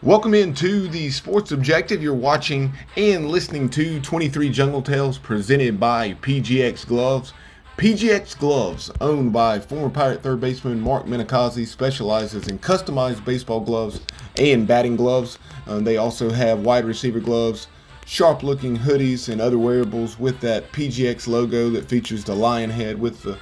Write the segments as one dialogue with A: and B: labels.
A: Welcome into the Sports Objective. You're watching and listening to 23 Jungle Tales presented by PGX Gloves. PGX Gloves, owned by former Pirate third baseman Mark Minikazi, specializes in customized baseball gloves and batting gloves. They also have wide receiver gloves, sharp-looking hoodies, and other wearables with that PGX logo that features the lion head with the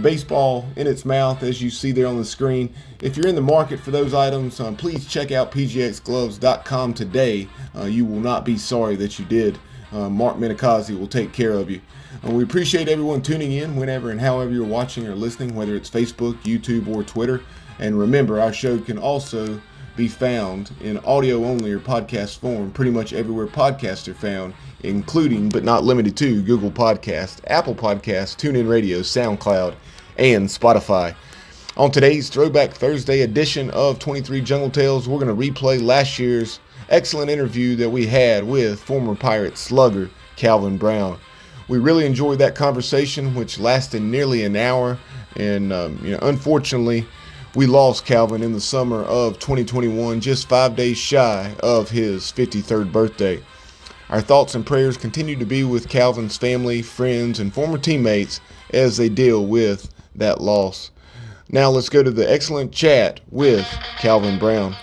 A: baseball in its mouth, as you see there on the screen. If you're in the market for those items, please check out pgxgloves.com today. You will not be sorry that you did. Mark Minikazi will take care of you. We appreciate everyone tuning in whenever and however you're watching or listening, whether it's Facebook, YouTube, or Twitter. And remember, our show can also be found in audio only or podcast form pretty much everywhere podcasts are found, including but not limited to Google Podcast, Apple Podcasts, TuneIn Radio, SoundCloud, and Spotify. On today's Throwback Thursday edition of 23 Jungle Tales, we're going to replay last year's excellent interview that we had with former Pirate slugger Calvin Brown. We really enjoyed that conversation, which lasted nearly an hour, and unfortunately, we lost Calvin in the summer of 2021, just 5 days shy of his 53rd birthday. Our thoughts and prayers continue to be with Calvin's family, friends, and former teammates as they deal with that loss. Now let's go to the excellent chat with Calvin Brown.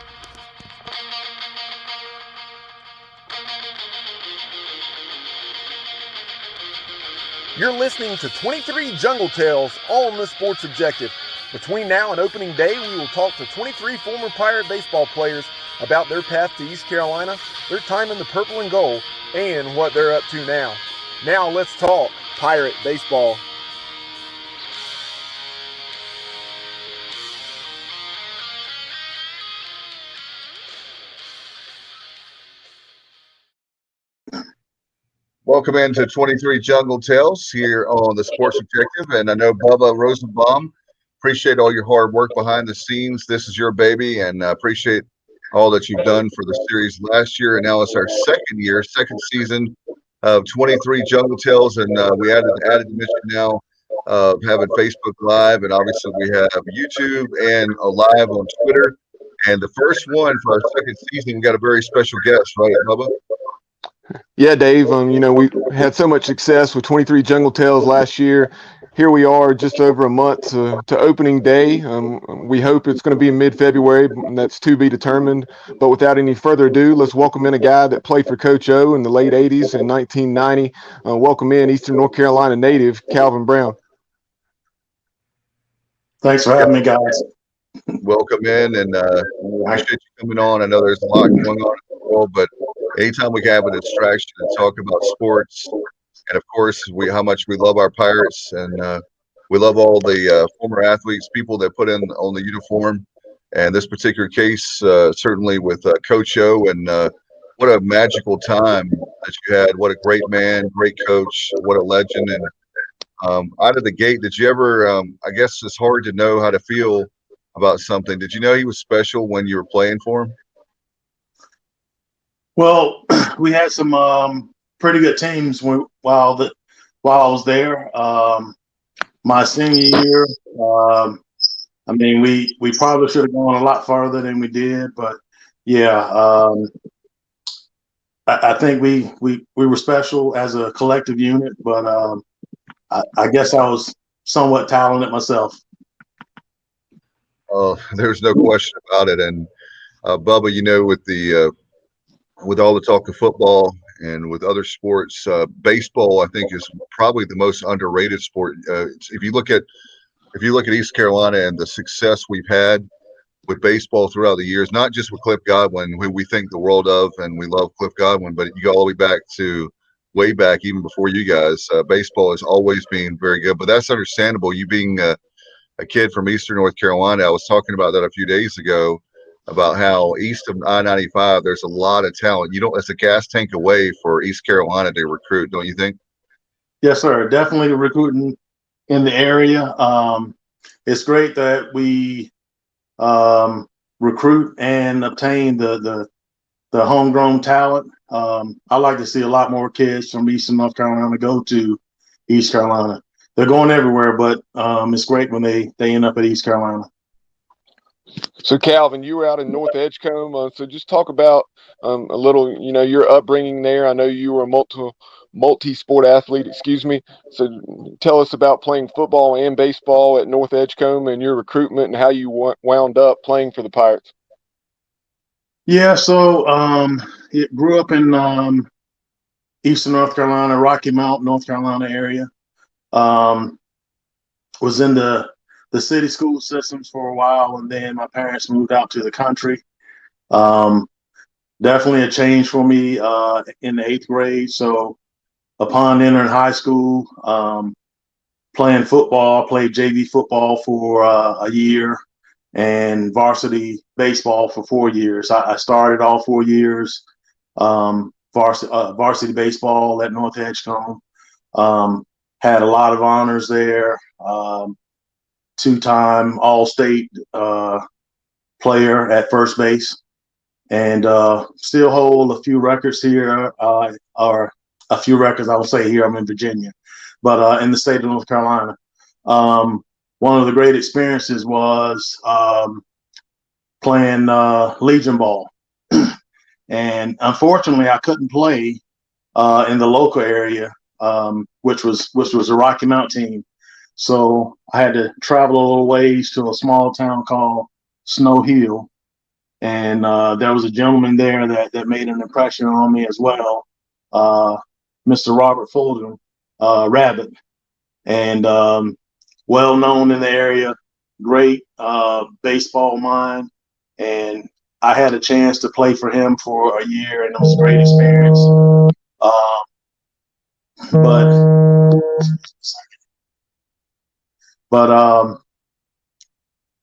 A: You're listening to 23 Jungle Tales on the Sports Objective. Between now and opening day, we will talk to 23 former Pirate baseball players about their path to East Carolina, their time in the purple and gold, and what they're up to now. Now let's talk Pirate baseball.
B: Welcome into 23 Jungle Tales here on the Sports Objective. And I know Bubba Rosenbaum, appreciate all your hard work behind the scenes. This is your baby, and I appreciate all that you've done for the series last year. And now it's our second season of 23 Jungle Tales. And we added dimension now of having Facebook Live. And obviously we have YouTube and a live on Twitter. And the first one for our second season, we got a very special guest, right, Bubba?
A: Yeah, Dave, we had so much success with 23 Jungle Tales last year. Here we are just over a month to opening day. We hope it's going to be in mid-February. That's to be determined. But without any further ado, let's welcome in a guy that played for Coach O in the late 80s and 1990. Welcome in Eastern North Carolina native, Calvin Brown.
C: Thanks for having me, guys.
B: Welcome in, and appreciate you coming on. I know there's a lot going on in the world, but anytime we can have a distraction and talk about sports, and of course, how much we love our Pirates, and we love all the former athletes, people that put in on the uniform. And this particular case, certainly with Coach O, and what a magical time that you had. What a great man, great coach, what a legend. And out of the gate, did you ever, I guess it's hard to know how to feel about something. Did you know he was special when you were playing for him?
C: Well, we had some pretty good teams while I was there. My senior year, we probably should have gone a lot farther than we did, but yeah, I think we were special as a collective unit, but I guess I was somewhat talented myself.
B: There's no question about it. And Bubba, with all the talk of football and with other sports, baseball, I think, is probably the most underrated sport. If you look at East Carolina and the success we've had with baseball throughout the years, not just with Cliff Godwin, who we think the world of, and we love Cliff Godwin, but you go all the way back to way back, even before you guys, baseball has always been very good. But that's understandable. You being a kid from Eastern North Carolina, I was talking about that a few days ago, about how east of I-95, there's a lot of talent. It's a gas tank away for East Carolina to recruit, don't you think?
C: Yes, sir. Definitely recruiting in the area. It's great that we recruit and obtain the homegrown talent. I like to see a lot more kids from Eastern North Carolina go to East Carolina. They're going everywhere, but it's great when they end up at East Carolina.
D: So Calvin, you were out in North Edgecombe. So just talk about a little, your upbringing there. I know you were a multi-sport athlete. Excuse me. So tell us about playing football and baseball at North Edgecombe and your recruitment and how you wound up playing for the Pirates.
C: Yeah, so it grew up in Eastern North Carolina, Rocky Mount, North Carolina area. Was in the city school systems for a while, and then my parents moved out to the country. Um, Definitely a change for me in the 8th grade. So upon entering high school, playing football, played JV football for a year and varsity baseball for 4 years. I started all 4 years varsity baseball at North Edgecombe. Had a lot of honors there. 2-time All-State player at first base, and still hold a few records here, or a few records. I will say here. I'm in Virginia, but in the state of North Carolina. One of the great experiences was playing Legion ball, and unfortunately, I couldn't play in the local area, which was a Rocky Mount team. So I had to travel a little ways to a small town called Snow Hill, and there was a gentleman there that made an impression on me as well, Mr. Robert Fulton, Rabbit, and well known in the area, great baseball mind, and I had a chance to play for him for a year, and it was a great experience. But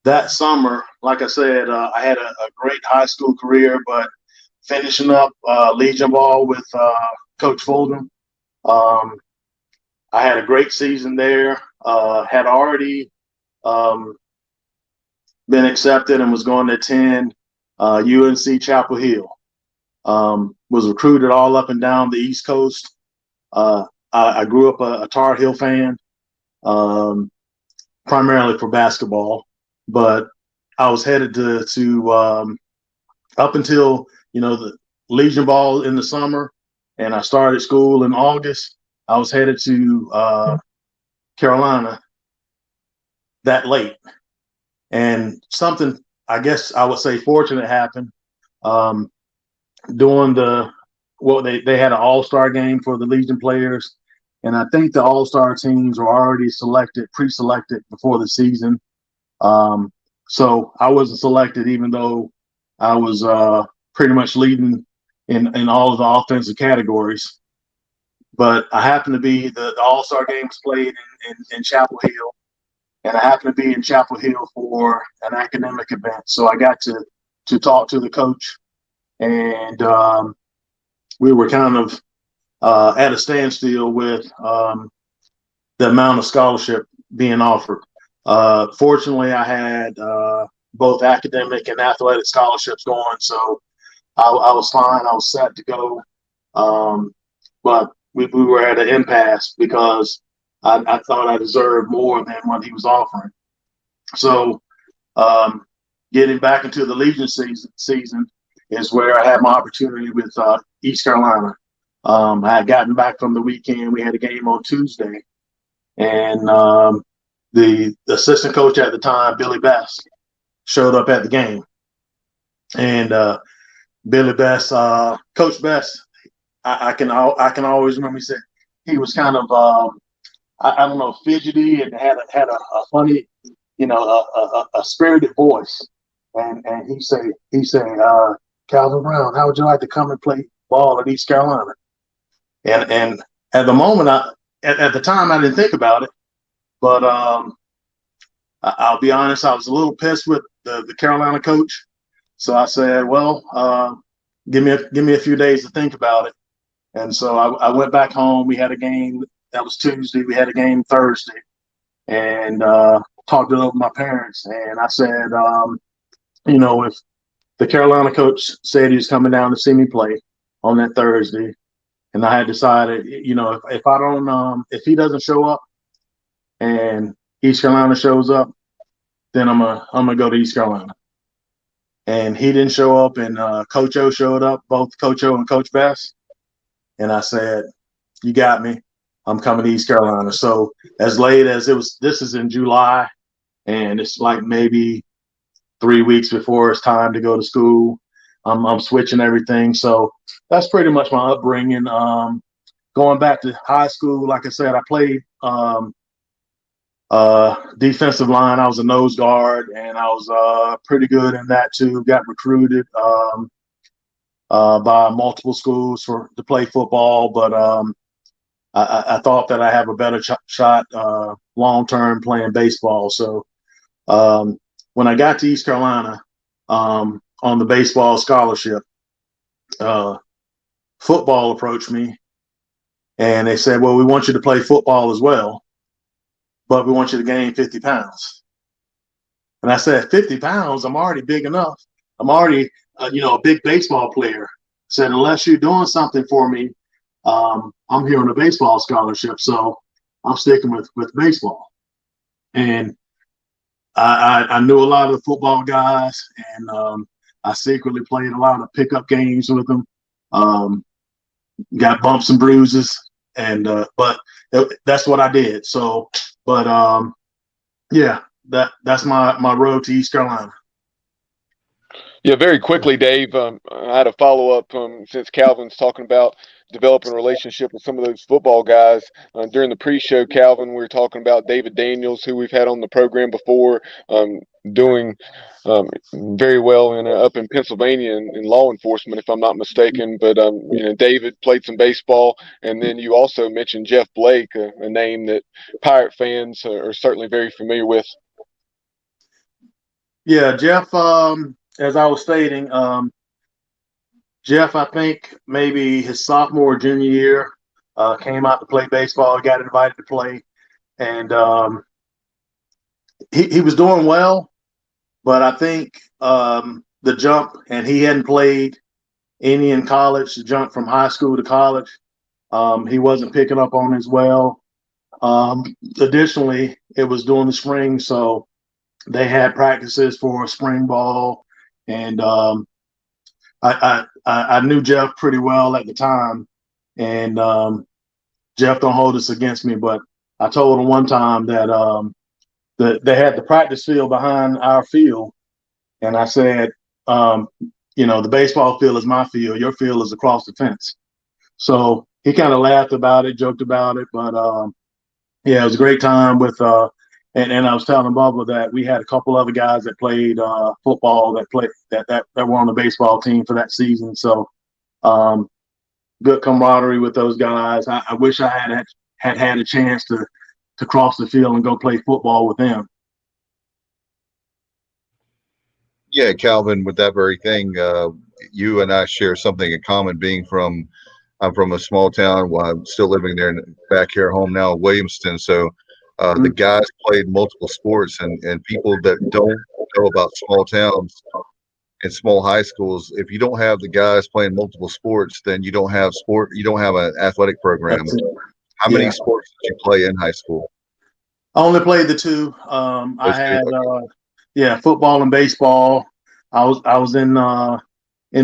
C: that summer, like I said, I had a great high school career, but finishing up Legion ball with Coach Fulton, I had a great season there. Had already been accepted and was going to attend UNC Chapel Hill. Was recruited all up and down the East Coast. I grew up a Tar Heel fan, primarily for basketball, but I was headed to up until the Legion ball in the summer, and I started school in August. I was headed to Carolina that late, and something, I guess I would say, fortunate happened. During they had an all-star game for the Legion players, and I think the all-star teams were already pre-selected before the season. So I wasn't selected, even though I was pretty much leading in all of the offensive categories. But I happened to be the all-star game was played in Chapel Hill, and I happened to be in Chapel Hill for an academic event. So I got to talk to the coach, and we were kind of at a standstill with the amount of scholarship being offered. Fortunately, I had both academic and athletic scholarships going, so I was fine. I was set to go, but we were at an impasse because I thought I deserved more than what he was offering. So getting back into the Legion season is where I had my opportunity with East Carolina. I had gotten back from the weekend. We had a game on Tuesday, and the assistant coach at the time, Billy Best, showed up at the game. And Billy Best, Coach Best, I can always remember he said he was kind of I don't know, fidgety, and had a funny, a spirited voice. And he said, Calvin Brown, how would you like to come and play ball at East Carolina? And at the moment, at the time, I didn't think about it, but I'll be honest, I was a little pissed with the Carolina coach. So I said, well, give me a few days to think about it. And so I went back home. We had a game that was Tuesday. We had a game Thursday, and talked it over with my parents. And I said, if the Carolina coach said he was coming down to see me play on that Thursday, and I had decided, if I don't, if he doesn't show up, and East Carolina shows up, then I'm gonna go to East Carolina. and he didn't show up, and Coach O showed up, both Coach O and Coach Best. And I said, you got me. I'm coming to East Carolina. So as late as this is in July, and it's like maybe 3 weeks before it's time to go to school. I'm switching everything. So that's pretty much my upbringing. Going back to high school, like I said, I played defensive line. I was a nose guard, and I was pretty good in that too. Got recruited by multiple schools to play football, but I thought that I have a better shot long term playing baseball. So when I got to East Carolina on the baseball scholarship, football approached me, and they said, well, we want you to play football as well, but we want you to gain 50 pounds. And I said, 50 pounds? I'm already big enough. I'm already, a big baseball player. I said, unless you're doing something for me, I'm here on a baseball scholarship, so I'm sticking with baseball. And I knew a lot of the football guys, and I secretly played a lot of pickup games with them. Got bumps and bruises, and but that's what I did. So, but yeah, that's my road to East Carolina.
D: Yeah, very quickly, Dave. I had a follow up since Calvin's talking about developing a relationship with some of those football guys. During the pre-show, Calvin, we were talking about David Daniels, who we've had on the program before, doing very well up in Pennsylvania in law enforcement, if I'm not mistaken. But David played some baseball, and then you also mentioned Jeff Blake, a name that Pirate fans are certainly very familiar with.
C: Yeah, Jeff. As I was stating, Jeff, I think maybe his sophomore or junior year, came out to play baseball, got invited to play, and he was doing well, but I think the jump, and he hadn't played any in college, the jump from high school to college, he wasn't picking up on as well. Additionally, it was during the spring, so they had practices for spring ball. And I knew Jeff pretty well at the time, and Jeff, don't hold this against me, but I told him one time that they had the practice field behind our field, and I said, the baseball field is my field, your field is across the fence. So he kind of laughed about it, joked about it, but yeah, it was a great time with. And I was telling Bubba that we had a couple other guys that played football that were on the baseball team for that season. So good camaraderie with those guys. I wish I had a chance to cross the field and go play football with them.
B: Yeah, Calvin, with that very thing, you and I share something in common. I'm from a small town. Well, I'm still living there back here home now in Williamston. So the guys played multiple sports, and people that don't know about small towns and small high schools, if you don't have the guys playing multiple sports, then you don't have an athletic program. How many sports did you play in high school?
C: I only played the two. I had football and baseball. I was in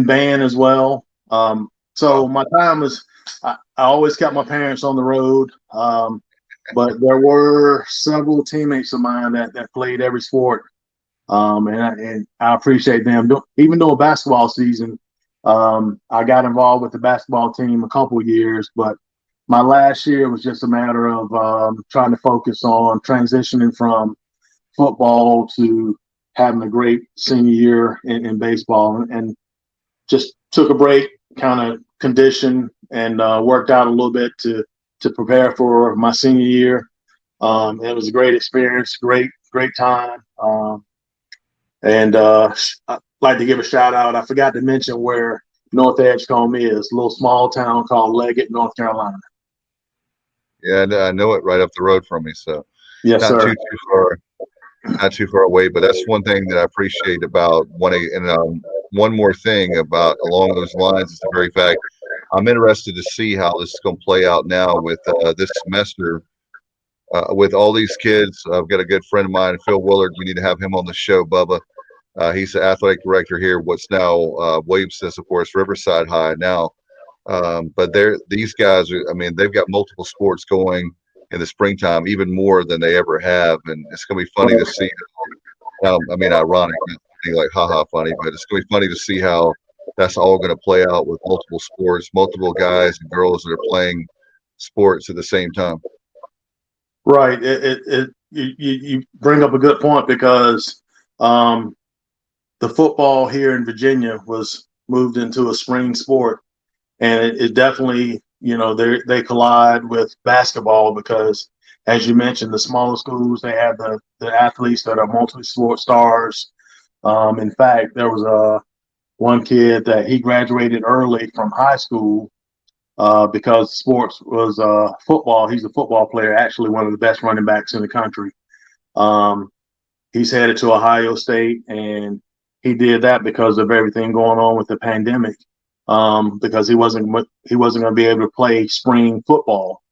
C: band as well. So my time was I always kept my parents on the road. But there were several teammates of mine that played every sport, and I appreciate them. Even during basketball season, I got involved with the basketball team a couple of years, but my last year was just a matter of trying to focus on transitioning from football to having a great senior year in baseball, and just took a break, kind of conditioned, and worked out a little bit to prepare for my senior year. It was a great experience, great time. And I'd like to give a shout out. I forgot to mention where North Edgecombe is, a little small town called Leggett, North Carolina.
B: Yeah, I know it right up the road from me. So
C: yes,
B: not
C: sir.
B: not too far away. But that's one thing that I appreciate about one more thing about along those lines is the very fact I'm interested to see how this is going to play out now with this semester with all these kids. I've got a good friend of mine, Phil Willard. We need to have him on the show, Bubba. He's the athletic director here, what's now Williamson, of course, Riverside High now. But these guys are, I mean, they've got multiple sports going in the springtime, even more than they ever have. And it's going to be funny to see. I mean, ironic, not funny, like haha funny, but it's going to be funny to see how that's all going to play out with multiple sports, multiple guys and girls that are playing sports at the same time.
C: Right. You bring up a good point because the football here in Virginia was moved into a spring sport, and it definitely, they collide with basketball because, as you mentioned, the smaller schools, they have the athletes that are multi-sport stars. In fact, there was one kid that he graduated early from high school because sports was football. He's a football player, actually one of the best running backs in the country. He's headed to Ohio State, and he did that because of everything going on with the pandemic. Because he wasn't going to be able to play spring football,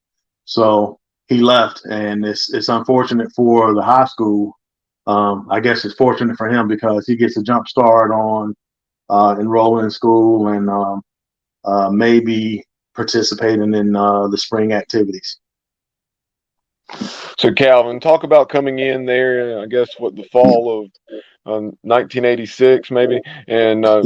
C: so he left, and it's unfortunate for the high school. I guess it's fortunate for him because he gets a jump start on enrolling in school and maybe participating in the spring activities.
D: So Calvin, talk about coming in there. I guess the fall of 1986 maybe, and
C: Yeah.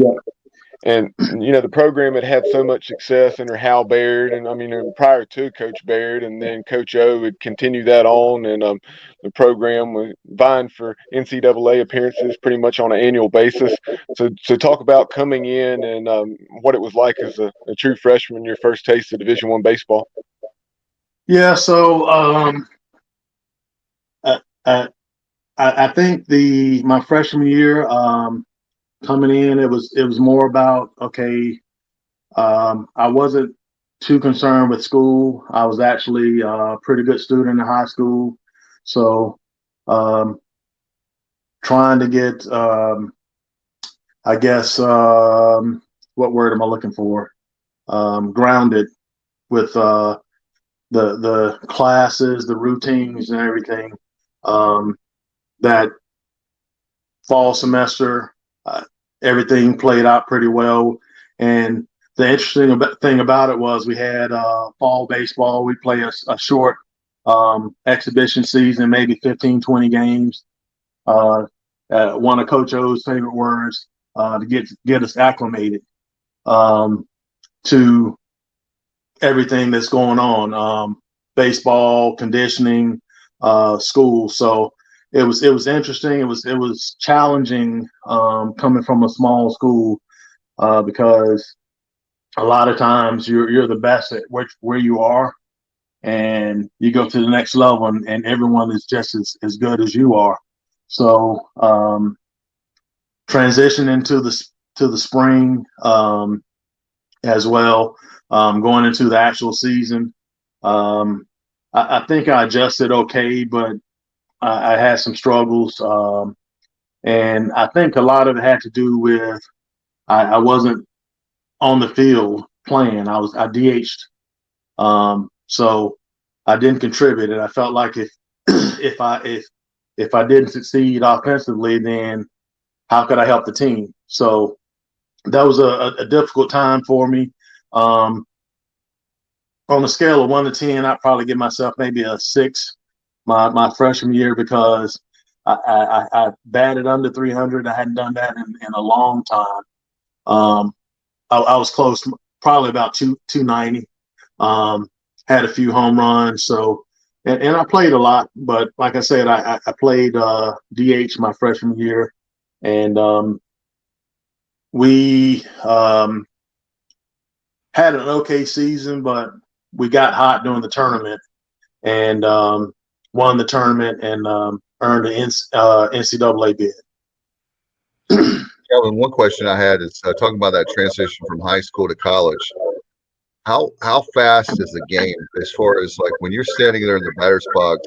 D: and the program had so much success under Hal Baird, and I mean prior to Coach Baird, and then Coach O would continue that on, and the program was vying for NCAA appearances pretty much on an annual basis. So talk about coming in and what it was like as a true freshman, your first taste of Division I baseball.
C: Yeah, so I think my freshman year coming in, it was more about, okay, I wasn't too concerned with school. I was actually a pretty good student in high school, so trying to get I guess what word am I looking for? Grounded with the classes, the routines, and everything. That fall semester, everything played out pretty well. And the interesting thing about it was we had fall baseball. We play a short exhibition season, maybe 15, 20 games. One of Coach O's favorite words to get us acclimated to everything that's going on, baseball, conditioning, school. So it was interesting. It was challenging coming from a small school because a lot of times you're the best at where you are, and you go to the next level, and everyone is just as good as you are. So transition into the spring as well, going into the actual season. I think I adjusted okay, but I had some struggles, and I think a lot of it had to do with I wasn't on the field playing. I DH'd, so I didn't contribute, and I felt like if I didn't succeed offensively, then how could I help the team? So that was a difficult time for me. On a scale of 1 to 10, I'd probably give myself maybe a 6 my freshman year because I batted under 300. I hadn't done that in a long time. I was close, probably about 290. Had a few home runs, so and I played a lot. But like I said, I played DH my freshman year, and we had an okay season, but we got hot during the tournament and won the tournament and earned an NCAA bid.
B: Kelvin, one question I had is talking about that transition from high school to college. How fast is the game as far as like when you're standing there in the batter's box?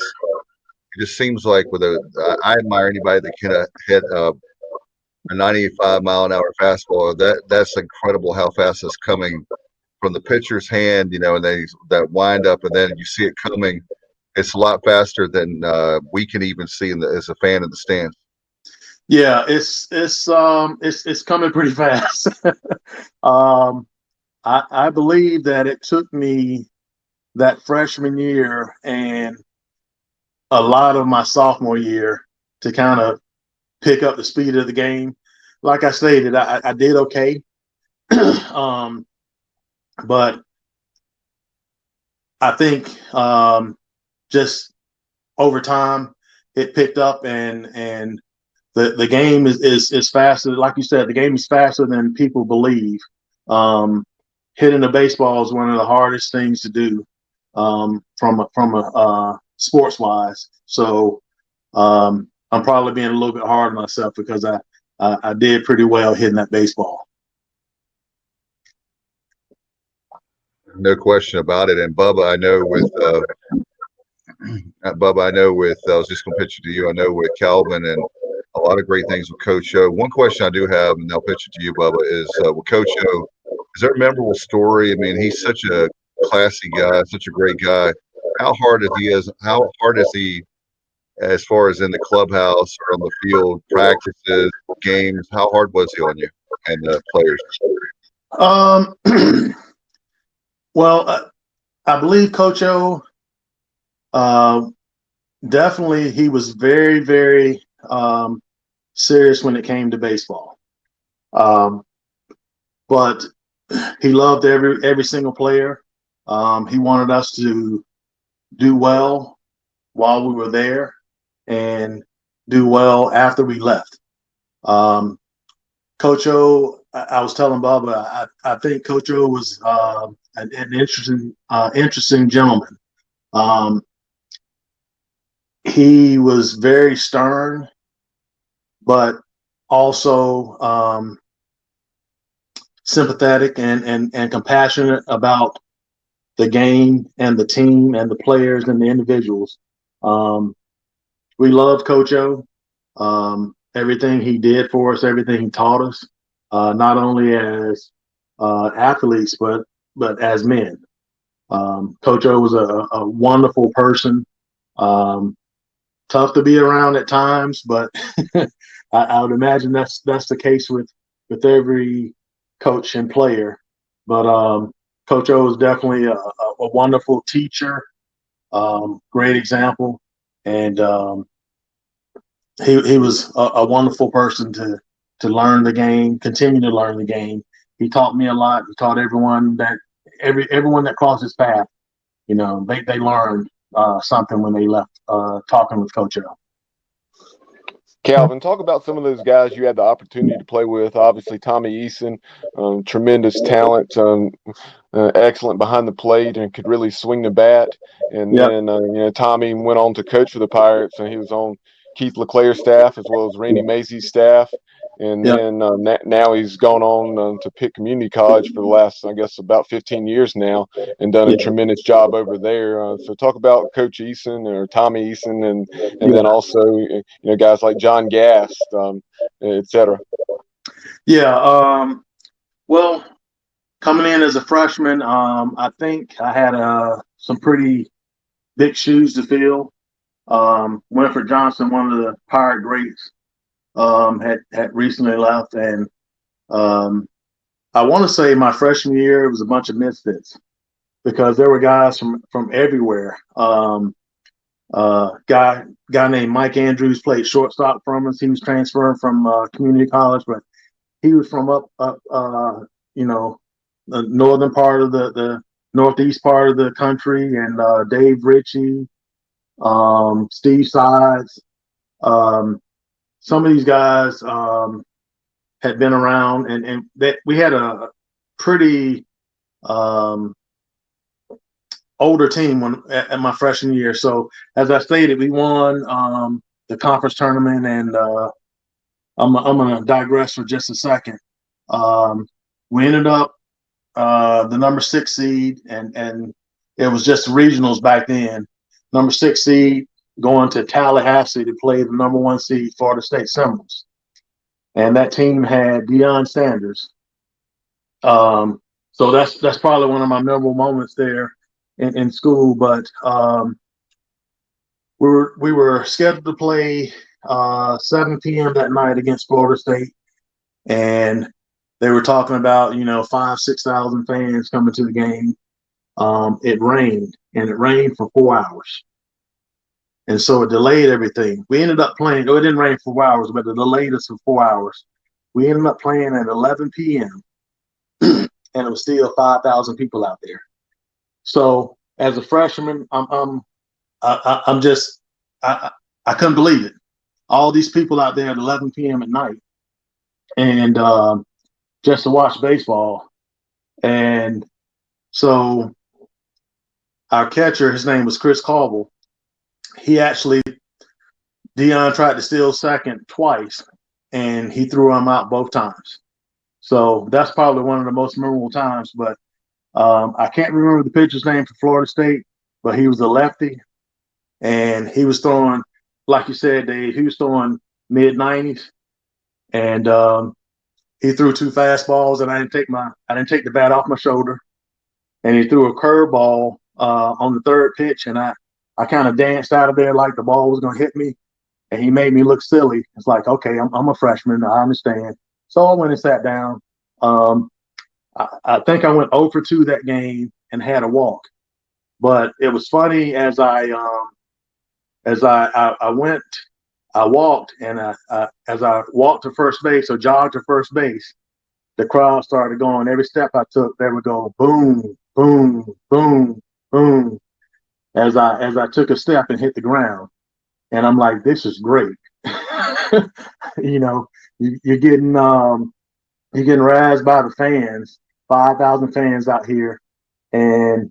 B: It just seems like I admire anybody that can hit a 95-mile-an-hour fastball. That's incredible how fast it's coming from the pitcher's hand, and then that wind up, and then you see it coming. It's a lot faster than we can even see as a fan in the stands.
C: Yeah, it's coming pretty fast. I believe that it took me that freshman year and a lot of my sophomore year to kind of pick up the speed of the game. Like I stated, I did okay, but I think just over time it picked up, and the game is faster. Like you said, the game is faster than people believe. Hitting a baseball is one of the hardest things to do from a sports wise. So I'm probably being a little bit hard on myself because I did pretty well hitting that baseball.
B: No question about it. And Bubba, I know with I was just going to pitch it to you. I know with Calvin and a lot of great things with Coach O. One question I do have, and I'll pitch it to you, Bubba, is with Coach O. Is there a memorable story? I mean, he's such a classy guy, such a great guy. How hard is he as far as in the clubhouse or on the field, practices, games? How hard was he on you and the players?
C: Well, I believe Coach O, definitely he was very, very serious when it came to baseball. But he loved every single player. He wanted us to do well while we were there and do well after we left. Coach O, I was telling Bubba, I think Coach O was an interesting gentleman. He was very stern, but also sympathetic and compassionate about the game and the team and the players and the individuals. We loved Coach O. Everything he did for us, everything he taught us, not only as athletes but as men. Coach O was a wonderful person. Tough to be around at times, but I would imagine that's the case with every coach and player. But Coach O is definitely a wonderful teacher, great example, and he was a wonderful person to learn the game, continue to learn the game. He taught me a lot. He taught everyone that crossed his path. You know, they learned something when they left talking with Coach O.
D: Calvin, talk about some of those guys you had the opportunity to play with. Obviously, Tommy Eason, tremendous talent, excellent behind the plate, and could really swing the bat. And
C: Yep.
D: then, Tommy went on to coach for the Pirates, and he was on Keith LeClaire's staff as well as Randy Macy's staff. And
C: Yep.
D: then now he's gone on to Pitt Community College for the last, I guess, about 15 years now, and done a tremendous job over there. So talk about Coach Eason or Tommy Eason, and then also guys like John Gast, et cetera.
C: Yeah. Well, coming in as a freshman, I think I had some pretty big shoes to fill. Winfred Johnson, one of the Pirate greats, had recently left, and I want to say my freshman year it was a bunch of misfits because there were guys from everywhere. Guy named Mike Andrews played shortstop from us. He was transferring from community college, but he was from up the northern part of the northeast part of the country, and Dave Ritchie, Steve Sides. Some of these guys had been around, and we had a pretty older team at my freshman year. So as I stated, we won the conference tournament, and I'm going to digress for just a second. We ended up the number 6 seed, and it was just regionals back then. Number 6 seed going to Tallahassee to play the number 1 seed Florida State Seminoles. And that team had Deion Sanders. So that's probably one of my memorable moments there in school. But we were scheduled to play 7 p.m. that night against Florida State, and they were talking about 5,000-6,000 fans coming to the game. It rained, and it rained for 4 hours, and so it delayed everything. We ended up playing. Oh, it didn't rain for 4 hours, but it delayed us for 4 hours. We ended up playing at 11 p.m. and it was still 5,000 people out there. So as a freshman, I'm just I couldn't believe it. All these people out there at 11 p.m. at night, and just to watch baseball. And so our catcher, his name was Chris Caldwell. He actually, Dion tried to steal second twice, and he threw him out both times. So that's probably one of the most memorable times. But I can't remember the pitcher's name for Florida State, but he was a lefty, and he was throwing, like you said, Dave, he was throwing mid-90s, and he threw 2 fastballs, and I didn't take the bat off my shoulder, and he threw a curveball on the third pitch, and I kind of danced out of there like the ball was going to hit me, and he made me look silly. It's like, okay, I'm a freshman, I understand. So I went and sat down. I think I went 0 for 2 that game and had a walk. But it was funny as I walked, and as I walked to first base or jogged to first base, the crowd started going. Every step I took, they would go boom, boom, boom, boom, as I took a step and hit the ground. And I'm like, this is great. You're getting razzed by the fans, 5,000 fans out here, and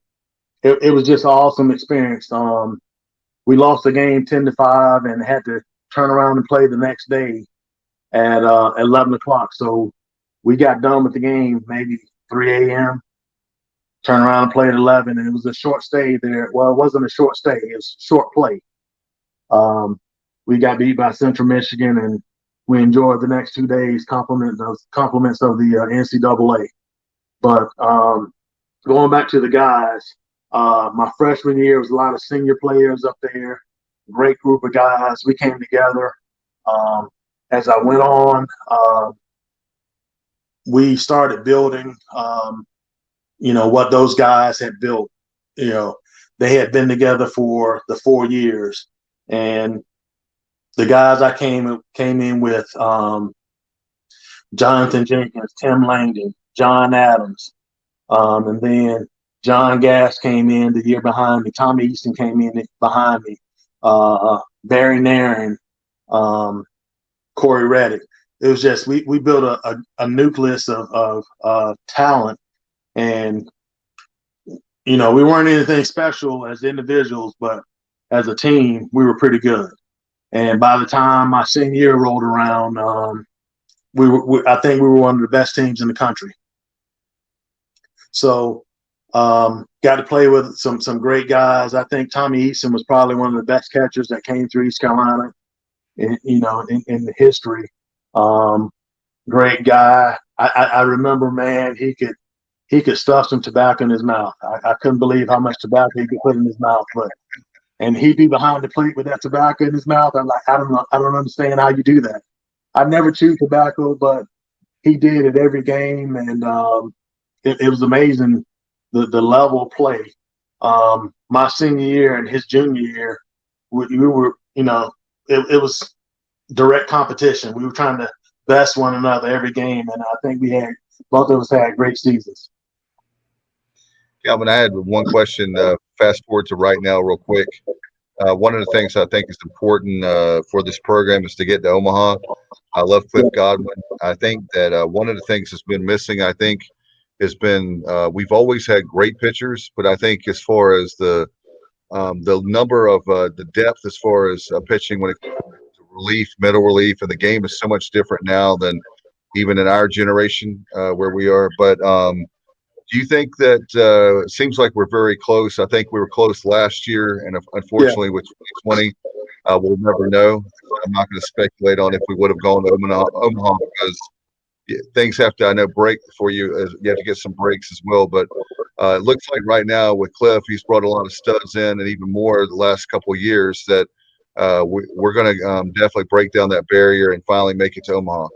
C: it was just an awesome experience. We lost the game 10-5 and had to turn around and play the next day at 11 o'clock. So we got done with the game maybe 3 a.m., turn around and play at 11, and it was a short stay there. Well, it wasn't a short stay. It was a short play. We got beat by Central Michigan, and we enjoyed the next 2 days, compliments of the NCAA. But going back to the guys, my freshman year was a lot of senior players up there, great group of guys. We came together. As I went on, we started building, what those guys had built. They had been together for the 4 years, and the guys I came in with, Jonathan Jenkins, Tim Langdon, John Adams, and then John Gass came in the year behind me. Tommy Easton came in behind me. Barry Nairn, Corey Reddick. It was just we built a nucleus of talent, and we weren't anything special as individuals, but as a team, we were pretty good. And by the time my senior year rolled around, I think we were one of the best teams in the country. So got to play with some great guys. I think Tommy Easton was probably one of the best catchers that came through East Carolina, in the history. Great guy. I remember, man, he could stuff some tobacco in his mouth. I couldn't believe how much tobacco he could put in his mouth, and he'd be behind the plate with that tobacco in his mouth. I'm like, I don't know. I don't understand how you do that. I never chewed tobacco, but he did at every game, and it was amazing the level of play. My senior year and his junior year, we were, it was direct competition. We were trying to best one another every game, and I think both of us had great seasons.
B: Calvin, I had one question. Fast forward to right now, real quick. One of the things I think is important for this program is to get to Omaha. I love Cliff Godwin. I think that one of the things that's been missing, I think, has been we've always had great pitchers, but I think as far as the number of the depth as far as pitching when it comes to relief, middle relief, and the game is so much different now than even in our generation where we are. But do you think that it seems like we're very close? I think we were close last year, and unfortunately with 2020, we'll never know. I'm not going to speculate on if we would have gone to Omaha because things have to, I know, break for you. You have to get some breaks as well. But it looks like right now with Cliff, he's brought a lot of studs in, and even more the last couple of years. That we're going to definitely break down that barrier and finally make it to Omaha.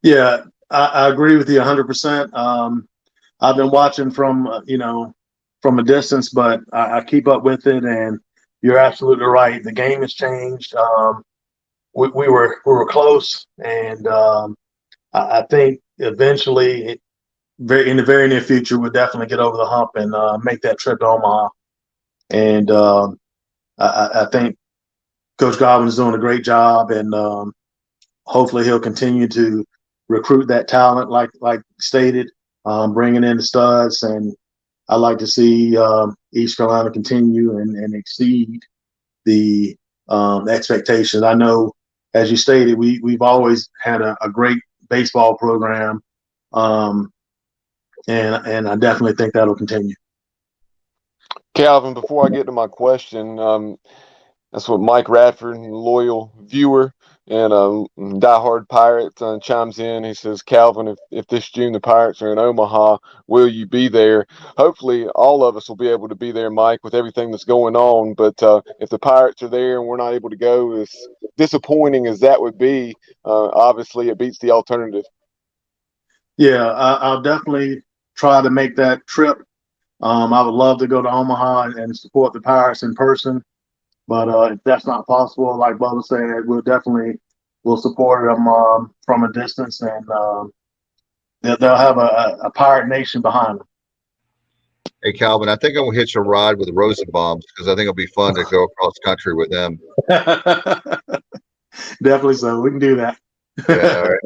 C: Yeah, I agree with you 100%. I've been watching from from a distance, but I keep up with it, and you're absolutely right. The game has changed. We were close, and I think eventually, in the very near future, we'll definitely get over the hump and make that trip to Omaha. And I think Coach Godwin is doing a great job, and hopefully he'll continue to recruit that talent, like stated, bringing in the studs. And I like to see East Carolina continue and exceed the expectations. I know, as you stated, we've always had a great baseball program, and I definitely think that'll continue.
D: Calvin, before I get to my question, that's what Mike Radford, loyal viewer and diehard Pirate, chimes in. He says, Calvin, if this June the Pirates are in Omaha, will you be there? Hopefully, all of us will be able to be there, Mike, with everything that's going on. But if the Pirates are there and we're not able to go, as disappointing as that would be, obviously it beats the alternative.
C: Yeah, I'll definitely try to make that trip. I would love to go to Omaha and support the Pirates in person. But if that's not possible, like Bubba said, we'll support them from a distance, and they'll have a Pirate Nation behind them.
B: Hey, Calvin, I think I'm going to hitch a ride with the Rosenbaums because I think it'll be fun to go across country with them.
C: Definitely so. We can do that.
B: Yeah, all right.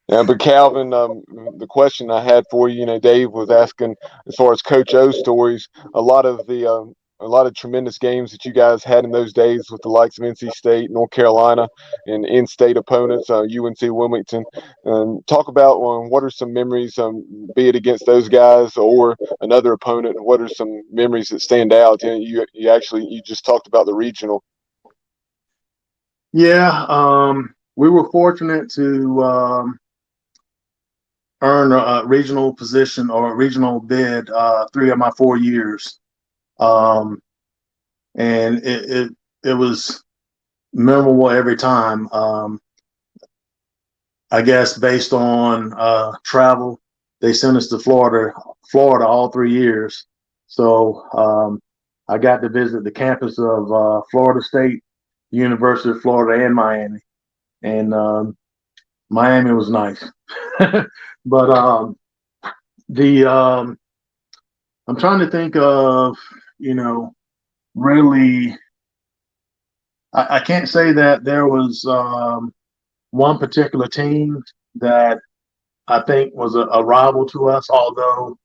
D: Yeah, but Calvin, the question I had for you, Dave was asking as far as Coach O stories. A lot of tremendous games that you guys had in those days with the likes of NC State, North Carolina, and in-state opponents, UNC Wilmington. Talk about what are some memories, be it against those guys or another opponent. What are some memories that stand out? You just talked about the regional.
C: Yeah, we were fortunate to earn a regional position or a regional bid 3 of my 4 years. And it was memorable every time. I guess based on travel, they sent us to Florida all 3 years. So I got to visit the campus of Florida State, University of Florida, and Miami. And Miami was nice. But I'm trying to think of, really, I can't say that there was one particular team that I think was a rival to us, although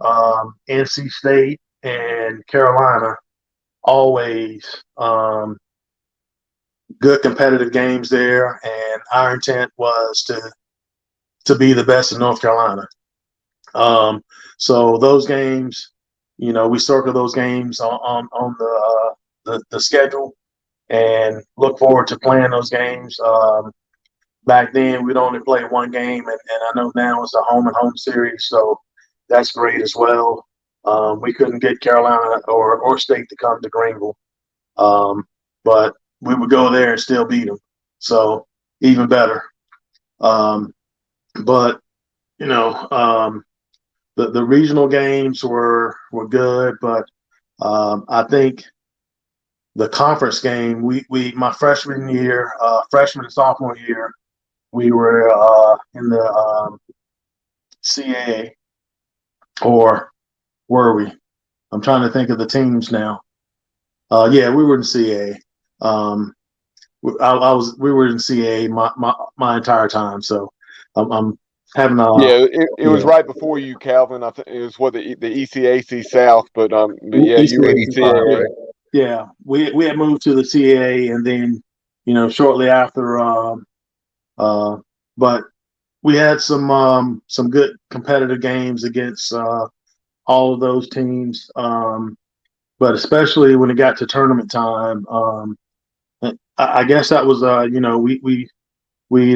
C: NC State and Carolina always good competitive games there, and our intent was to be the best in North Carolina. So those games, we circle those games on the schedule and look forward to playing those games. Back then, we'd only play one game, and I know now it's a home and home series, so that's great as well. We couldn't get Carolina or State to come to Greenville, but we would go there and still beat them, so even better. But the regional games were good, but I think the conference game, we my freshman and sophomore year, we were in the CAA, or were we? I'm trying to think of the teams now. Yeah, we were in CAA. We were in CAA my entire time, so I'm having a
D: it was right before you, Calvin. I think it was the ECAC South, but yeah, you were in CAA.
B: Right?
C: Yeah, we had moved to the CAA, and then shortly after. But we had some good competitive games against all of those teams. But especially when it got to tournament time, I guess that was we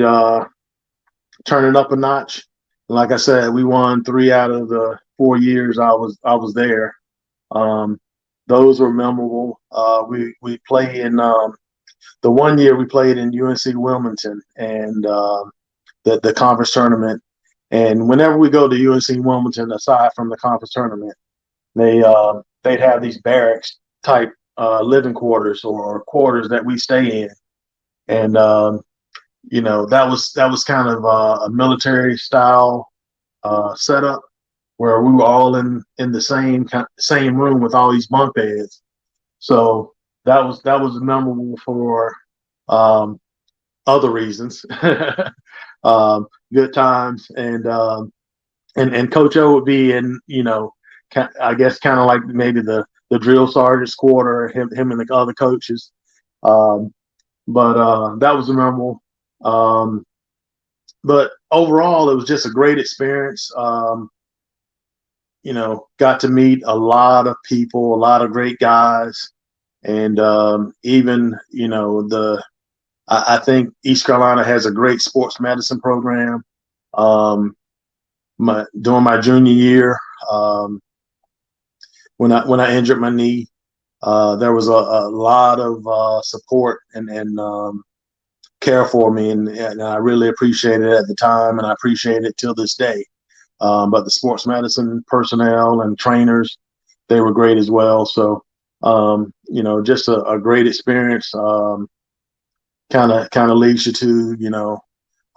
C: turn it up a notch. Like I said, we won 3 out of the 4 years I was there. those were memorable. We played in the one year we played in UNC Wilmington and the conference tournament. And whenever we go to UNC Wilmington, aside from the conference tournament, they'd have these barracks type living quarters or quarters that we stay in, and that was kind of a military style setup where we were all in the same room with all these bunk beds. So that was memorable for other reasons, good times, and Coach O would be in, I guess kind of like maybe the drill sergeant's quarter, him and the other coaches. But that was memorable. But overall, it was just a great experience. Got to meet a lot of people, a lot of great guys, and even I think East Carolina has a great sports medicine program. During my junior year, when I injured my knee, there was a lot of support and care for me, and I really appreciated it at the time, and I appreciate it till this day. But the sports medicine personnel and trainers, they were great as well. So, just a great experience. Kind of leads you to,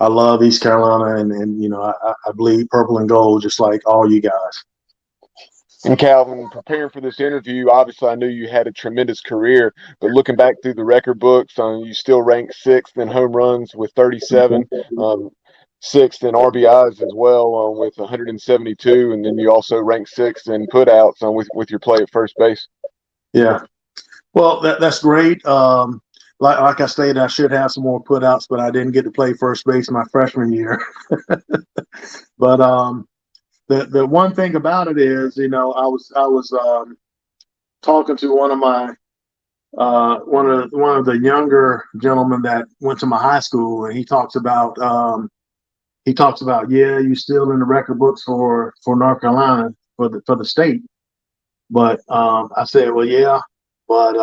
C: I love East Carolina, and I bleed purple and gold just like all you guys.
D: And Calvin, preparing for this interview, obviously I knew you had a tremendous career, but looking back through the record books, you still ranked sixth in home runs with 37, sixth in RBIs as well with 172, and then you also ranked sixth in putouts with your play at first base.
C: Yeah, well, that's great. Like I stated, I should have some more putouts, but I didn't get to play first base my freshman year. But the one thing about it is, I was talking to one of my one of the younger gentlemen that went to my high school, and he talks about yeah, you still in the record books for North Carolina for the state. But I said, well, yeah, but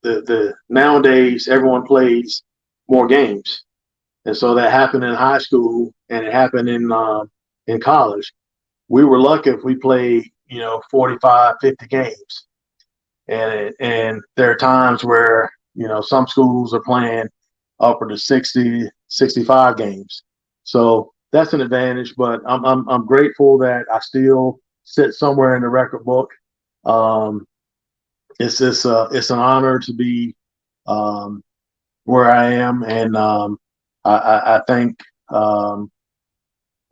C: the nowadays everyone plays more games, and so that happened in high school and it happened in college. We were lucky if we played 45, 50 games, and there are times where some schools are playing upward to 60, 65 games. So that's an advantage, but I'm grateful that I still sit somewhere in the record book. It's an honor to be where I am, and I think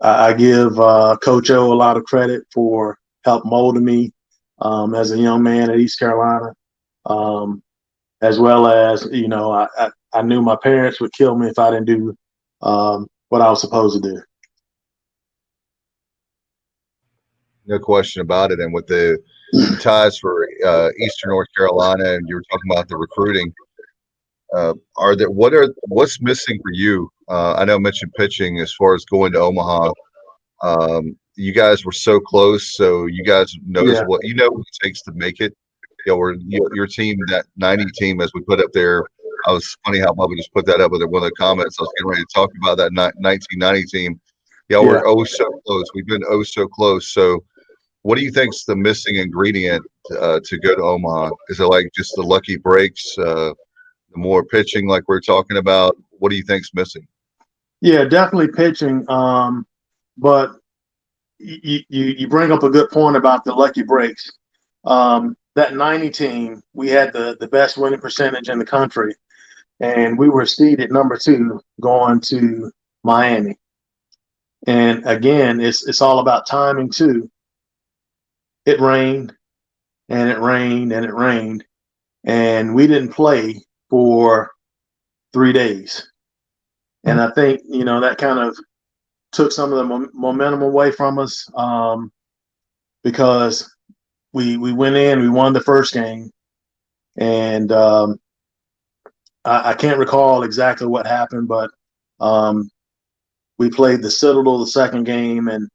C: I give Coach O a lot of credit for help molding me as a young man at East Carolina, as well as I knew my parents would kill me if I didn't do what I was supposed to do.
B: No question about it. And with the ties for Eastern North Carolina, and you were talking about the recruiting, what's missing for you? I know I mentioned pitching as far as going to Omaha. You guys were so close, so you guys knows what it takes to make it. Your team, that 90 team, as we put up there. I was funny how Bubba just put that up with one of the comments. I was getting ready to talk about that 1990 team. We're oh so close. We've been oh so close. So, what do you think's the missing ingredient to go to Omaha? Is it like just the lucky breaks, the more pitching, like we're talking about? What do you think's missing?
C: Yeah, definitely pitching. But you bring up a good point about the lucky breaks. That 90 team, we had the best winning percentage in the country, and we were seeded number 2 going to Miami. And again, it's all about timing too. It rained, and it rained, and it rained, and we didn't play for 3 days. And I think that kind of took some of the momentum away from us, because we went in, we won the first game, and I can't recall exactly what happened, but we played the Citadel the second game, and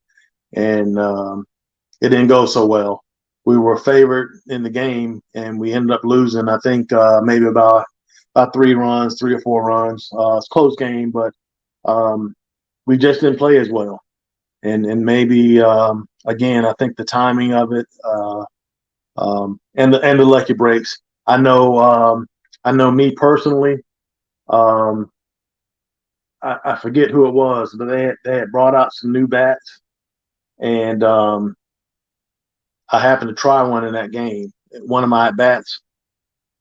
C: it didn't go so well. we were favored in the game, and we ended up losing. I think maybe about 3 or 4 runs. It's a close game, but we just didn't play as well. And maybe again, I think the timing of it and the lucky breaks. I know me personally. I forget who it was, but they had brought out some new bats, and I happened to try one in that game, one of my at bats,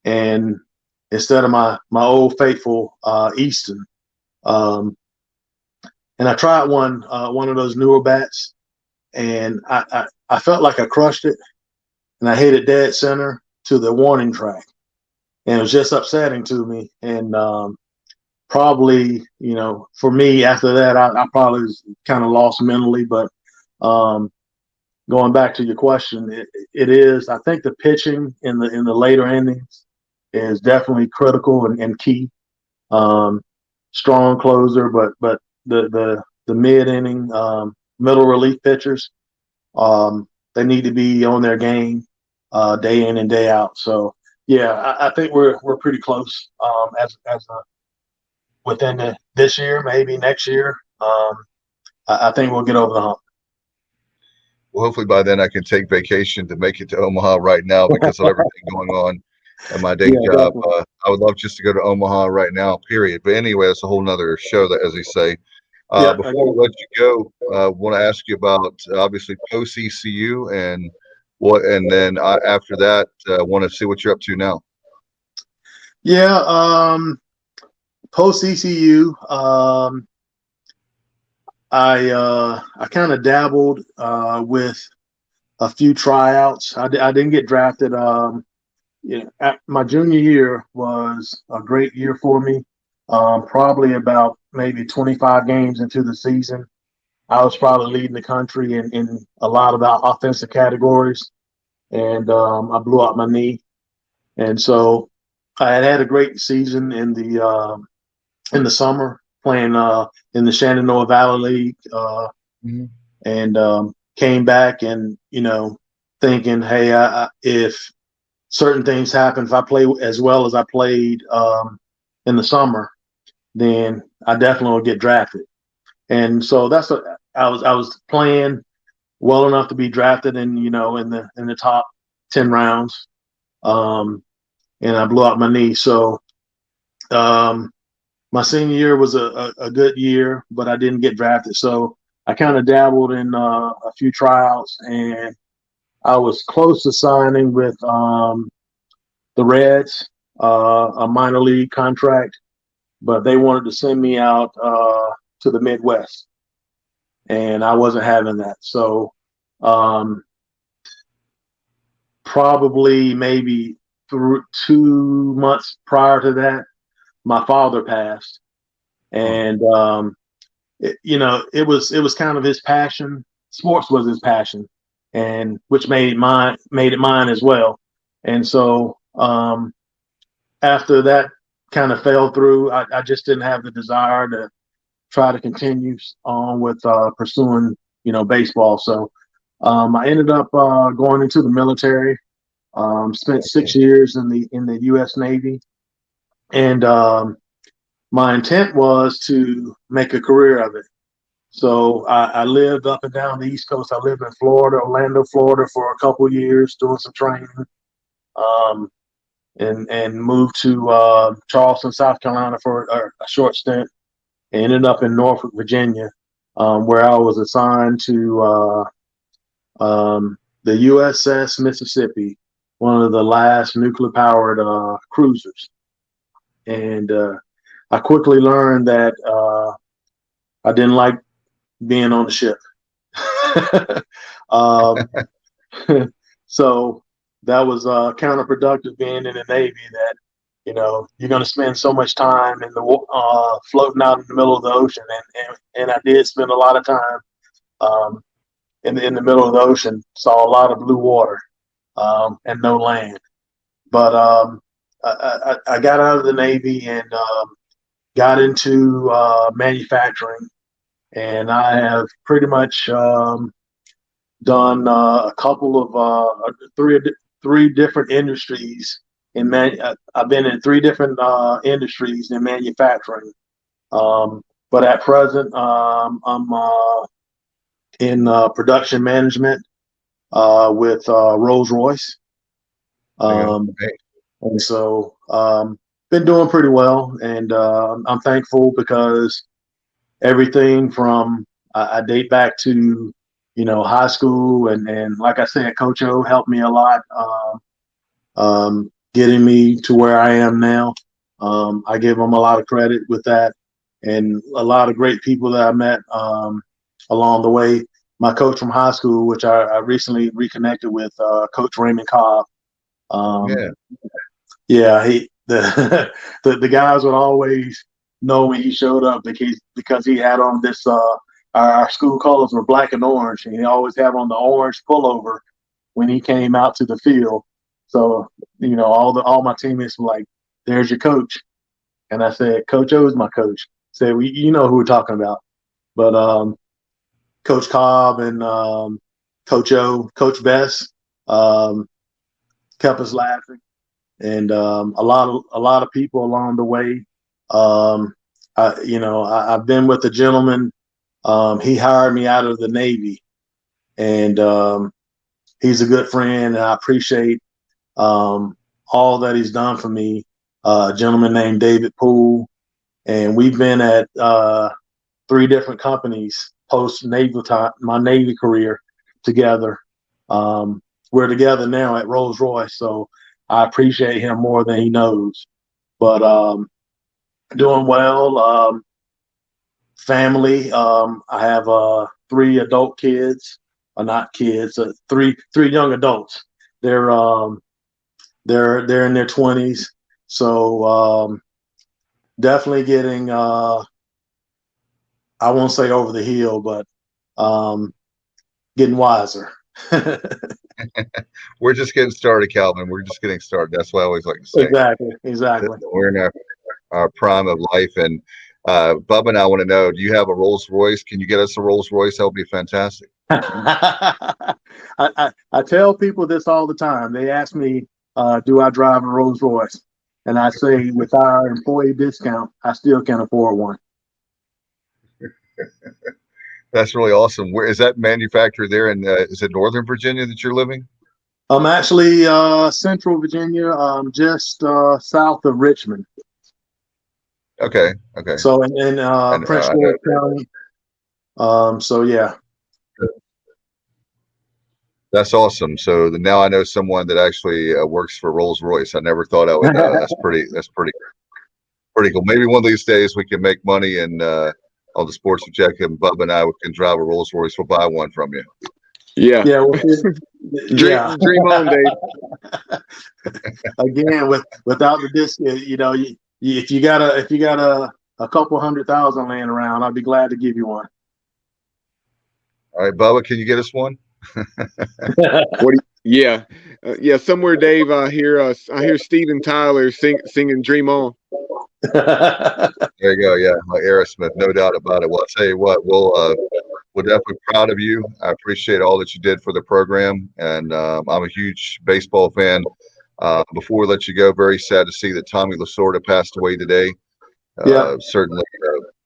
C: and instead of my old faithful Easton, um, and I tried one of those newer bats, and I felt like I crushed it, and I hit it dead center to the warning track, and it was just upsetting to me, and probably, for me after that, I probably was kind of lost mentally, but um, going back to your question, it is. I think the pitching in the later innings is definitely critical and key. Um, Strong closer, but the mid inning, middle relief pitchers, they need to be on their game day in and day out. So yeah, I think we're pretty close as within this year, maybe next year. I think we'll get over the hump.
B: Well, hopefully by then I can take vacation to make it to Omaha right now because of everything going on at my day job. I would love just to go to Omaha right now, period. But anyway, it's a whole nother show, that, as they say. Before we let you go, want to ask you about obviously post ECU and then after that, want to see what you're up to now.
C: Yeah, post ECU, I kind of dabbled with a few tryouts. I didn't get drafted. My junior year was a great year for me. Probably about maybe 25 games into the season, I was probably leading the country in a lot of offensive categories, and I blew out my knee. And so I had a great season in the summer, playing in the Shenandoah Valley League, and came back and thinking, hey, if certain things happen, if I play as well as I played in the summer, then I definitely will get drafted. And so that's what I was playing well enough to be drafted in the top 10 rounds, and I blew out my knee. So my senior year was a good year, but I didn't get drafted. So I kind of dabbled in a few tryouts, and I was close to signing with the Reds, a minor league contract, but they wanted to send me out to the Midwest, and I wasn't having that. So probably maybe through 2 months prior to that, my father passed, and it was kind of his passion. Sports was his passion, and which made it mine as well. And so after that kind of fell through, I just didn't have the desire to try to continue on with pursuing baseball. So I ended up going into the military. Spent 6 years in the U.S. Navy, and my intent was to make a career of it. So I lived up and down the East Coast. I lived in Florida, Orlando, Florida, for a couple of years doing some training, and moved to Charleston, South Carolina for a short stint. And ended up in Norfolk, Virginia, where I was assigned to the USS Mississippi, one of the last nuclear-powered cruisers. And I quickly learned that I didn't like being on the ship. So that was counterproductive, being in the Navy, that you're going to spend so much time in the floating out in the middle of the ocean, and I did spend a lot of time in the middle of the ocean. Saw a lot of blue water and no land. But I got out of the Navy and got into manufacturing, and I have pretty much done a couple of three different industries I've been in three different industries in manufacturing. But at present, I'm in production management with Rolls Royce. And so been doing pretty well, and I'm thankful because everything from I date back to high school, and like I said, Coach O helped me a lot, getting me to where I am now. I give him a lot of credit with that, and a lot of great people that I met along the way. My coach from high school, which I recently reconnected with, Coach Raymond Cobb. He the guys would always know when he showed up because he had on this our school colors were black and orange, and he always had on the orange pullover when he came out to the field. So all my teammates were like, "There's your coach," and I said, "Coach O is my coach." Said, "You know who we're talking about," but Coach Cobb and Coach O, Coach Bess kept us laughing. And a lot of people along the way. I've been with a gentleman. He hired me out of the Navy, and he's a good friend, and I appreciate all that he's done for me. A gentleman named David Poole, and we've been at three different companies post naval time, my Navy career together. We're together now at Rolls Royce, so I appreciate him more than he knows. But doing well. Family. I have three adult kids, not kids, three young adults. They're in their 20s, so definitely getting I won't say over the hill, but getting wiser.
B: We're just getting started, Calvin. We're just getting started. That's what I always like to say.
C: Exactly.
B: We're in our prime of life. And Bubba and I want to know, do you have a Rolls Royce? Can you get us a Rolls Royce? That would be fantastic.
C: I tell people this all the time. They ask me, do I drive a Rolls Royce? And I say, with our employee discount, I still can afford one.
B: That's really awesome. Where is that manufactured there? And is it Northern Virginia that you're living?
C: I'm actually Central Virginia, just south of Richmond.
B: Okay.
C: So in Prince George County. So yeah.
B: That's awesome. So now I know someone that actually works for Rolls Royce. I never thought I would. That's pretty cool. Maybe one of these days we can make money and on the Sports Objective, and Bubba and I can drive a Rolls Royce. We'll buy one from you.
D: Yeah. Dream on, Dave.
C: Again, without the discount, if you got a couple 100,000 laying around, I'd be glad to give you one.
B: All right, Bubba, can you get us one?
D: Somewhere, Dave. I hear Steven Tyler singing "Dream On."
B: There you go. Yeah, like Aerosmith, no doubt about it. Well, I'll tell you what, we're definitely proud of you. I appreciate all that you did for the program, and I'm a huge baseball fan. Before we let you go, very sad to see that Tommy Lasorda passed away today. Certainly,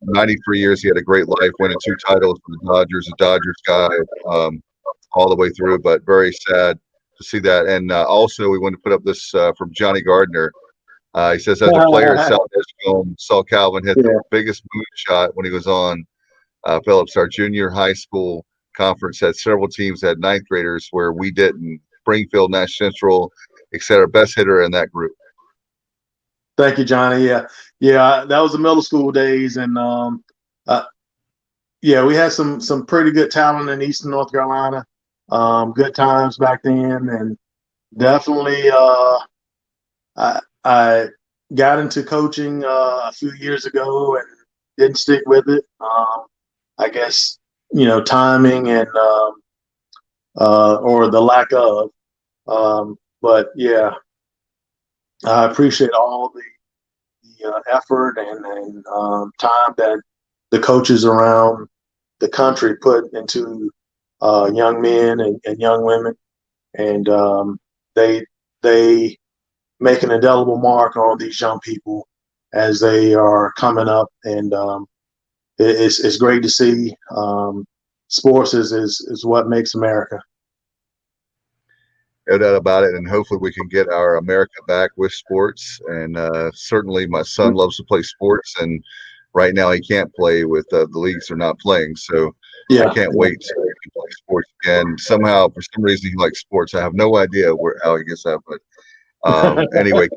B: 93 years. He had a great life, winning 2 titles for the Dodgers, a Dodgers guy all the way through, but very sad to see that. And also, we want to put up this from Johnny Gardner. He says, as a player at South Edgecombe, saw Calvin hit the biggest moonshot when he was on Phillips. Our junior high school conference had several teams that had 9th graders where we didn't. Springfield, Nash Central, etc. Best hitter in that group.
C: Thank you, Johnny. Yeah, that was the middle school days, and we had some pretty good talent in Eastern North Carolina. Good times back then, and definitely I got into coaching a few years ago and didn't stick with it. I guess timing and or the lack of. But yeah, I appreciate all the effort and time that the coaches around the country put into young men and young women, and they make an indelible mark on these young people as they are coming up, and it's great to see. Sports is what makes America.
B: No doubt about it, and hopefully we can get our America back with sports. And certainly, my son loves to play sports, and right now he can't play with the leagues are not playing. So I
C: Yeah,
B: can't wait to play sports again. Somehow, for some reason, he likes sports. I have no idea how he gets that, but anyway,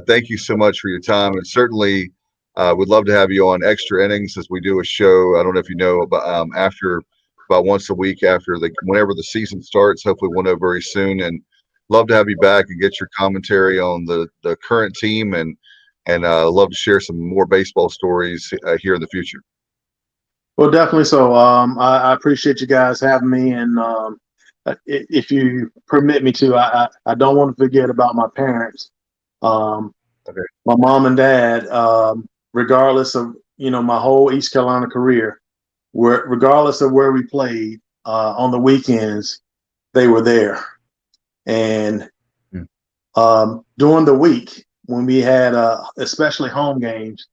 B: thank you so much for your time, and certainly would love to have you on Extra Innings as we do a show. I don't know if you know, but after about once a week after whenever the season starts. Hopefully, we'll know very soon, and love to have you back and get your commentary on the current team, and love to share some more baseball stories here in the future.
C: well, definitely. So, I appreciate you guys having me, and if you permit me to, I don't want to forget about my parents.
B: Okay.
C: My mom and dad, regardless of my whole East Carolina career, regardless of where we played on the weekends, they were there. And during the week when we had especially home games,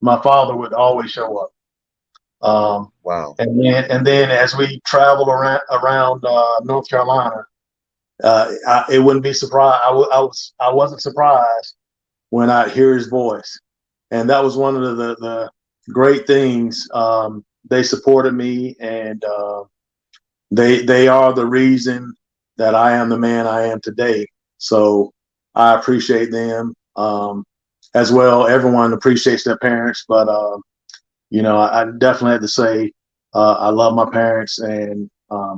C: my father would always show up.
B: Wow.
C: And then as we traveled around North Carolina, it wouldn't be surprised. I wasn't surprised when I hear his voice, and that was one of the great things. They supported me, and they are the reason that I am the man I am today. So I appreciate them as well. Everyone appreciates their parents, but I definitely had to say I love my parents, and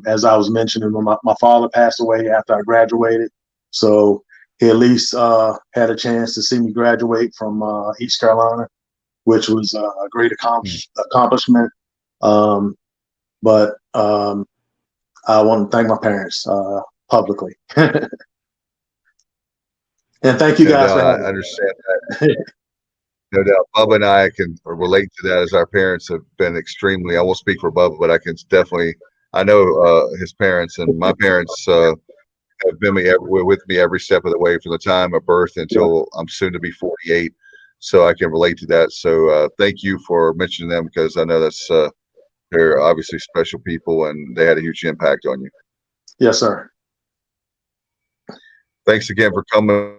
C: as I was mentioning, when my father passed away after I graduated, so he at least had a chance to see me graduate from East Carolina, which was a great accomplishment. But I want to thank my parents publicly. And thank you guys for having me.
B: I understand that. No doubt. Bubba and I can relate to that, as our parents have been extremely, I won't speak for Bubba, but I can definitely, I know his parents, and my parents have been with me every step of the way from the time of birth until I'm soon to be 48. So I can relate to that. So thank you for mentioning them, because I know that's, they're obviously special people, and they had a huge impact on you.
C: Yes, sir.
B: Thanks again for coming on.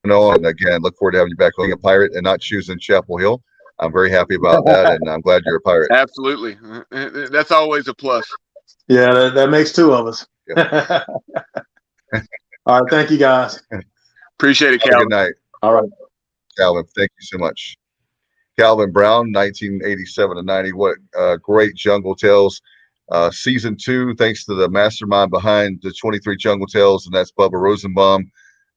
B: And again, look forward to having you back. Being a Pirate and not choosing Chapel Hill, I'm very happy about that, and I'm glad you're a Pirate.
D: Absolutely. That's always a plus.
C: Yeah, that makes two of us.
B: Yep.
C: All right. Thank you, guys.
D: Appreciate it,
B: Have
D: Calvin.
B: a good night.
C: All right.
B: Calvin, thank you so much. Calvin Brown, 1987 to 90. What great Jungle Tales. Season 2, thanks to the mastermind behind the 23 Jungle Tales, and that's Bubba Rosenbaum.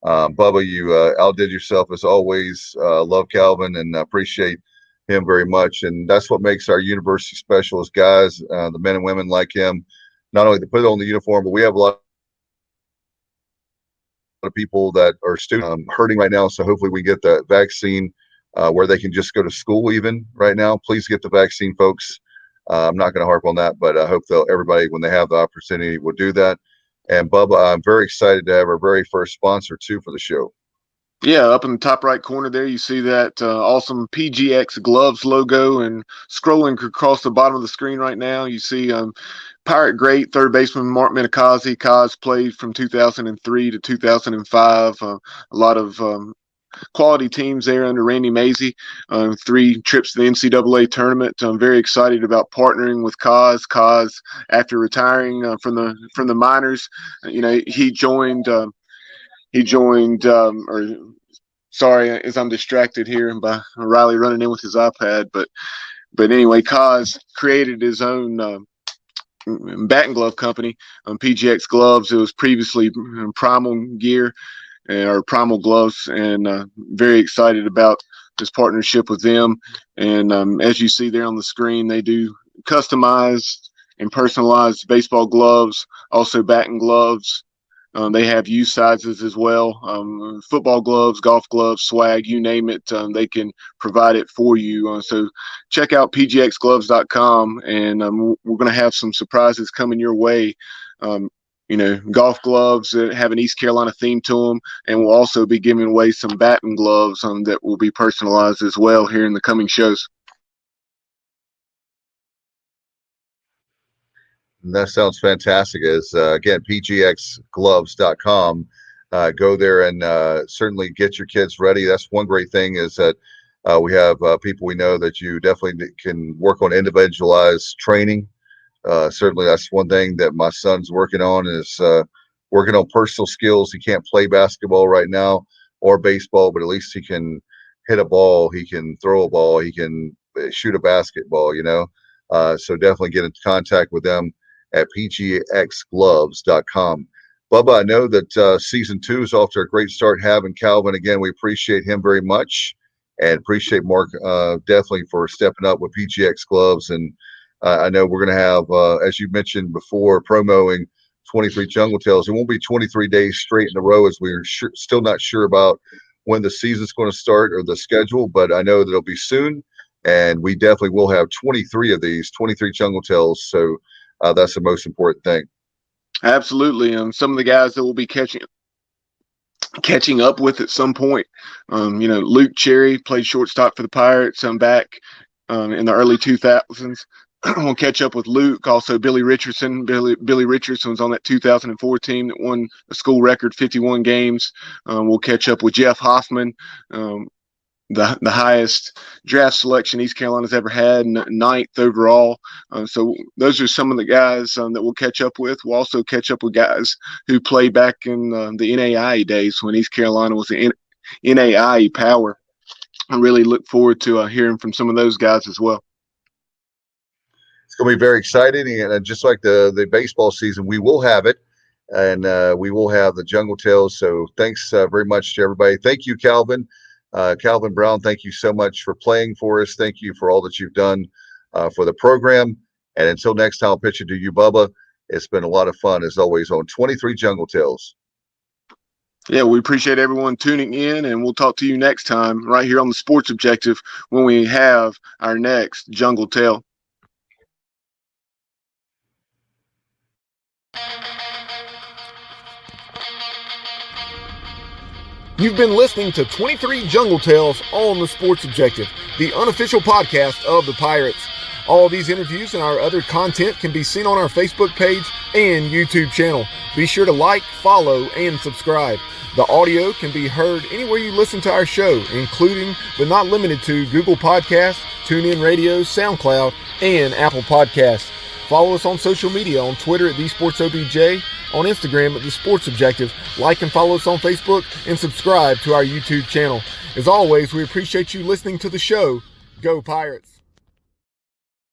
B: Bubba, you outdid yourself as always. Love Calvin and appreciate him very much. And that's what makes our university special, is guys, the men and women like him, not only to put on the uniform, but we have a lot of people that are students hurting right now. So hopefully we get the vaccine where they can just go to school even right now. Please get the vaccine, folks. I'm not going to harp on that, but I hope everybody, when they have the opportunity, will do that. And Bubba, I'm very excited to have our very first sponsor too for the show.
D: Yeah, up in the top right corner there, you see that awesome PGX Gloves logo, and scrolling across the bottom of the screen right now, you see Pirate great third baseman Mark Minikazi. Kaz played from 2003 to 2005. A lot of quality teams there under Randy Mazey. 3 trips to the NCAA tournament. I'm very excited about partnering with Kaz. Kaz, after retiring from the minors, he joined. Sorry, as I'm distracted here by Riley running in with his iPad, but anyway, Kaz created his own batting glove company, PGX Gloves. It was previously Primal Gear or Primal Gloves, and very excited about this partnership with them. And as you see there on the screen, they do customized and personalized baseball gloves, also batting gloves, They have youth sizes as well. Football gloves, golf gloves, swag, you name it. They can provide it for you. So check out pgxgloves.com, and we're going to have some surprises coming your way. Golf gloves that have an East Carolina theme to them, and we'll also be giving away some batting gloves that will be personalized as well here in the coming shows.
B: That sounds fantastic. Again, pgxgloves.com. Go there and certainly get your kids ready. That's one great thing is that we have people we know that you definitely can work on individualized training. Certainly, that's one thing that my son's working on is working on personal skills. He can't play basketball right now or baseball, but at least he can hit a ball. He can throw a ball. He can shoot a basketball, so definitely get in contact with them at pgxgloves.com. Bubba, I know that season 2 is off to a great start having Calvin. Again, we appreciate him very much and appreciate Mark definitely for stepping up with PGX Gloves. And I know we're going to have, as you mentioned before, promoting 23 Jungle Tales. It won't be 23 days straight in a row as we're still not sure about when the season's going to start or the schedule, but I know that it'll be soon. And we definitely will have 23 of these, 23 Jungle Tales. So that's the most important thing.
D: Absolutely. Some of the guys that will be catching up with at some point. Luke Cherry played shortstop for the Pirates. Back in the early 2000s. We'll catch up with Luke. Also, Billy Richardson. Billy Richardson was on that 2004 team that won a school record 51 games. We'll catch up with Jeff Hoffman. The highest draft selection East Carolina's ever had, 9th overall. So those are some of the guys that we'll catch up with. We'll also catch up with guys who played back in the NAIA days when East Carolina was the NAIA power. I really look forward to hearing from some of those guys as well.
B: It's going to be very exciting. And just like the baseball season, we will have it. And we will have the Jungle Tales. So thanks very much to everybody. Thank you, Calvin. Calvin Brown, thank you so much for playing for us. Thank you for all that you've done for the program. And until next time, I'll pitch it to you, Bubba. It's been a lot of fun, as always, on 23 Jungle Tales.
D: Yeah, we appreciate everyone tuning in, and we'll talk to you next time right here on the Sports Objective when we have our next Jungle Tale.
A: You've been listening to 23 Jungle Tales on the Sports Objective, the unofficial podcast of the Pirates. All these interviews and our other content can be seen on our Facebook page and YouTube channel. Be sure to like, follow, and subscribe. The audio can be heard anywhere you listen to our show, including but not limited to Google Podcasts, TuneIn Radio, SoundCloud, and Apple Podcasts. Follow us on social media on Twitter at TheSportsOBJ, on Instagram at The Sports Objective. Like and follow us on Facebook and subscribe to our YouTube channel. As always, we appreciate you listening to the show. Go Pirates!